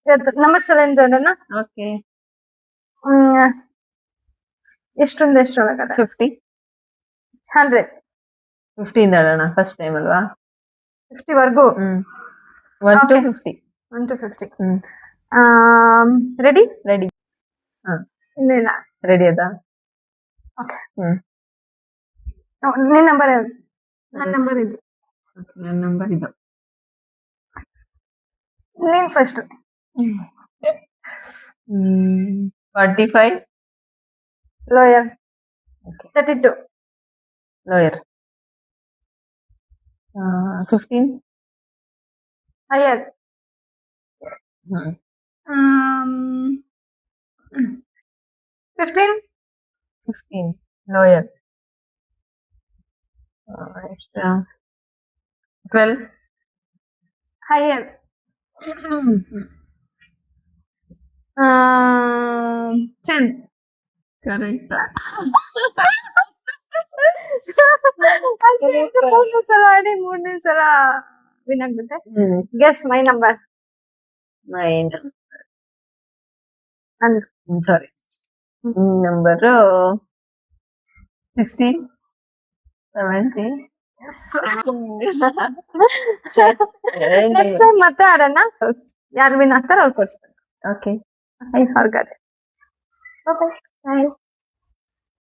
ಇವತ್ತು number change ಮಾಡೋಣ. Okay. ಎಷ್ಟೊಂದು ಎಷ್ಟೊಳಗಡೆ 50. 100 50 ಇಂದ ಆಡೋಣ, ಫಸ್ಟ್ ಟೈಮ್ ಅಲ್ವಾ. 50 ವರ್ಗೂ. 1 to Okay. 50. 1 to 50. Hmm. Ready? Ready. ಇಲ್ಲ ರೆಡಿ ಅದಾ? ಓಕೆ. ಹ್ಮ್. ನಿನ್ ನಂಬರ್ ಯಾವ್ದು? ನನ್ನ ನಂಬರ್ ಇದು. ನನ್ನ ನಂಬರ್ ಇದು. ನೀನ್ first. 45. Lower. Okay. 32. Lower. 15. Higher. Hmm. 15. 15. Lower. ಎಷ್ಟು? 12. ಹೈಯರ್. 10. ಕರೆಕ್ಟ್. ಮೂರನೇ ಸಲ ಆಡಿ ಮೂರನೇ ಸಲ ವಿನ್ ಆಗ್ಬಿಟ್ಟೆ. Guess my number. Sorry, number 60, 70. Next time ಮತ್ತೆ ಆಡೋಣ. ಯಾರು ವಿನ್ ಆಗ್ತಾರ ಅವ್ರು ಕೊಡ್ಸ್ಬೇಕು. ಓಕೆ. I forgot. ಓಕೆ.